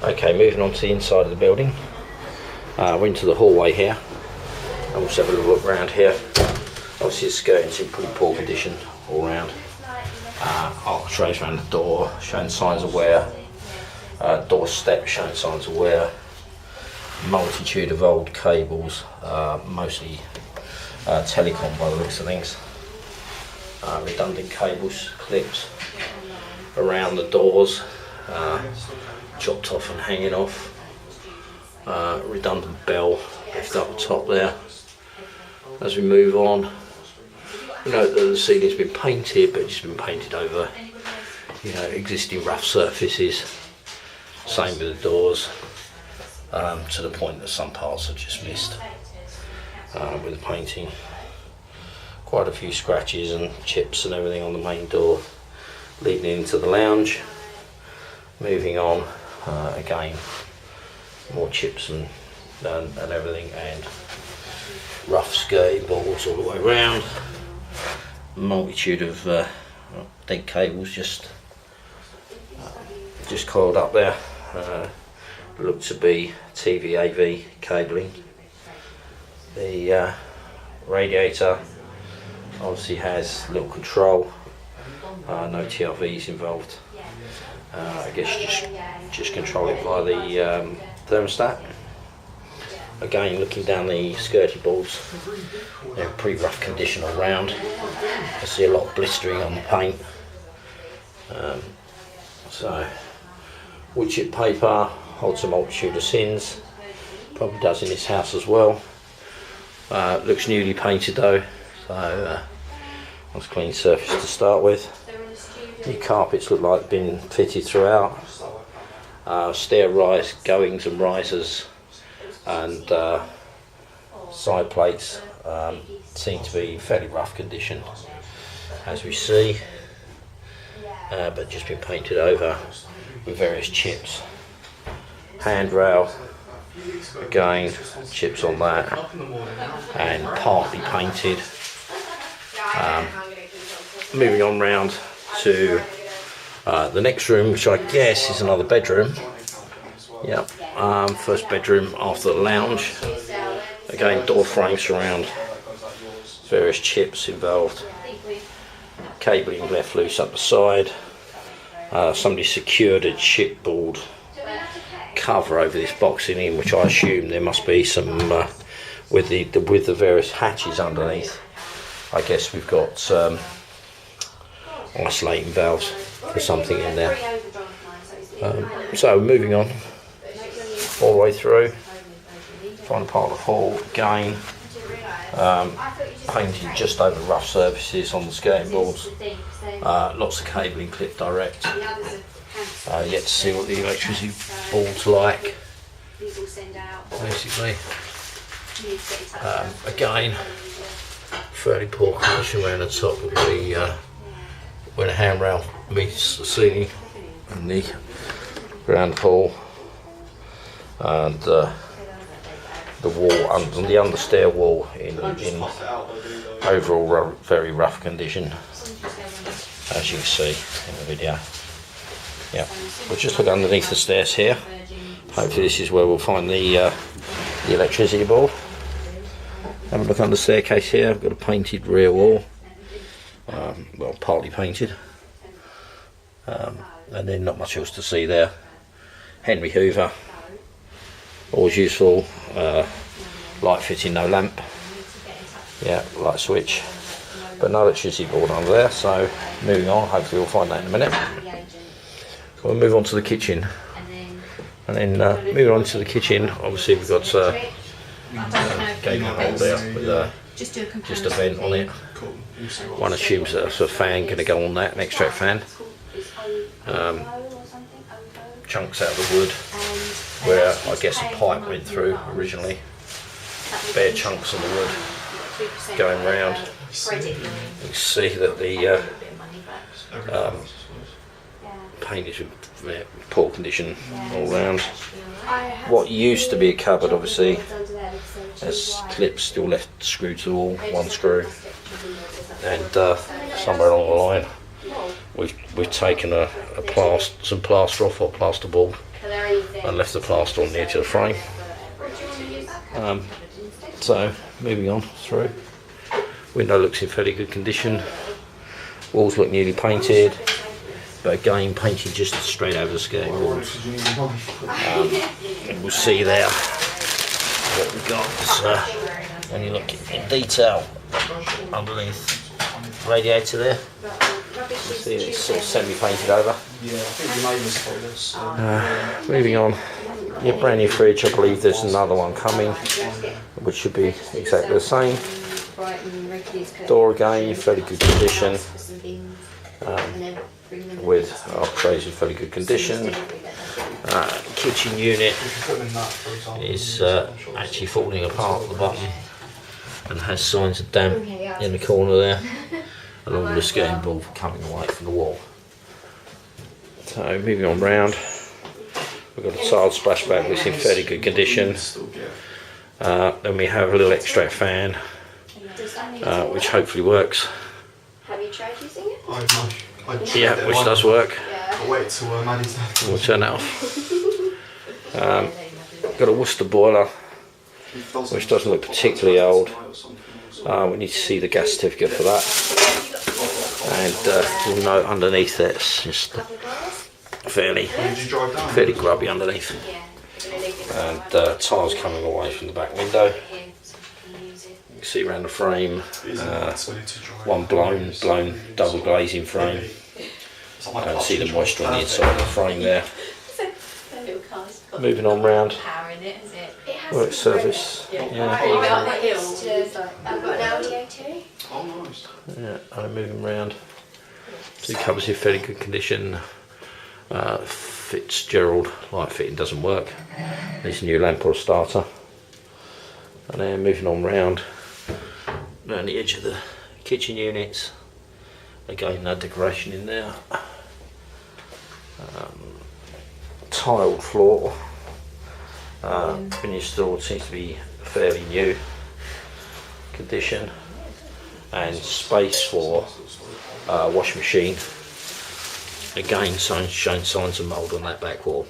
Okay, moving on to the inside of the building. We're into the hallway here, and we'll just have a little look around here. Obviously the skirting's in pretty poor condition all round. Architraves around the door showing signs of wear. Door step showing signs of wear. Multitude of old cables, mostly telecom by the looks of things. Redundant cables, clips around the doors, chopped off and hanging off. Redundant bell left up the top there. As we move on, you know that the ceiling's been painted, but it's been painted over, you know, existing rough surfaces. Same with the doors, to the point that some parts are just missed with the painting. Quite a few scratches and chips and everything on the main door leading into the lounge. Moving on, again, more chips and everything, and rough skirting boards all the way around. Multitude of dead cables just coiled up there. Look to be TV AV cabling. The radiator obviously has little control, no TRVs involved. I guess just control it via the thermostat. Again, looking down the skirting boards, they're in pretty rough condition all round. I see a lot of blistering on the paint. So, wood chip paper holds a multitude of sins, probably does in this house as well. Looks newly painted though, so nice clean surface to start with. New carpets look like they've been fitted throughout. Stair rise goings and risers and side plates seem to be in fairly rough condition, as we see, but just been painted over with various chips. Handrail, again, chips on that, and partly painted. Moving on round to the next room, which I guess is another bedroom. Yep, first bedroom after the lounge. Again, door frames surround, various chips involved. Cabling left loose up the side. Somebody secured a chipboard cover over this boxing in, which I assume there must be some with the various hatches underneath. I guess we've got isolating valves for something in there. So moving on all the way through, final part of the hall again, painted just over rough surfaces on the skirting boards. Lots of cabling clipped direct. Yet to see what the electricity board's like, basically. Again, fairly poor condition around the top of the where the handrail meets the ceiling and the ground hall, and the wall, and the understair wall in overall very rough condition, as you can see in the video. Yeah, we'll just look underneath the stairs here. Hopefully this is where we'll find the electricity board. Have a look under the staircase here. I've got a painted rear wall, well, partly painted, and then not much else to see there. Henry Hoover, always useful. Light fitting, no lamp. Yeah, light switch, but no electricity board under there. So moving on, hopefully we'll find that in a minute. We'll move on to the kitchen, and then moving on to the kitchen, obviously we've got gable hole there with just a vent on it. One assumes that there's a fan going to go on that, an extract fan. Chunks out of the wood where I guess a pipe went through originally. Bare chunks of the wood going round. You can see that the paint is in poor condition all round. What used to be a cupboard, obviously, has clips still left screwed to the wall, one screw, and somewhere along the line we've taken some plaster off, or plasterboard, I left the plaster on near to the frame. So moving on through. Window looks in fairly good condition. Walls look newly painted, but again painted just straight over the skirting boards. And we'll see there what we've got. So when you look in detail underneath the radiator there, you see it's sort of semi-painted over. Moving on, your brand new fridge. I believe there's another one coming, which should be exactly the same. Door again, fairly good condition. With trays in fairly good condition. Kitchen unit is actually falling apart at the bottom and has signs of damp in the corner there, and all the skirting board coming away from the wall. So moving on round, we've got a tiled splashback which is in fairly good condition. Then we have a little extract fan, which hopefully works. Have you tried using it? Yeah, which does work. Yeah. Wait till Maddie's there. We'll turn that off. Got a Worcester boiler, which doesn't look particularly old. We need to see the gas certificate for that. And you'll note underneath that's just fairly grubby underneath. And tiles coming away from the back window. You can see around the frame, one blown double glazing frame. I don't see the moisture on the inside of the frame there. Moving on round. Work surface. Yeah. I've got an Audi A2. Oh, nice. Yeah, I'm moving round. Two cupboards in fairly good condition. Fitzgerald light fitting doesn't work. Needs a new lamp or a starter. And then moving on round the edge of the kitchen units. Again, no decoration in there. Tiled floor. Been installed, seems to be fairly new condition. And space for washing machine. Again, showing signs of mould on that back wall.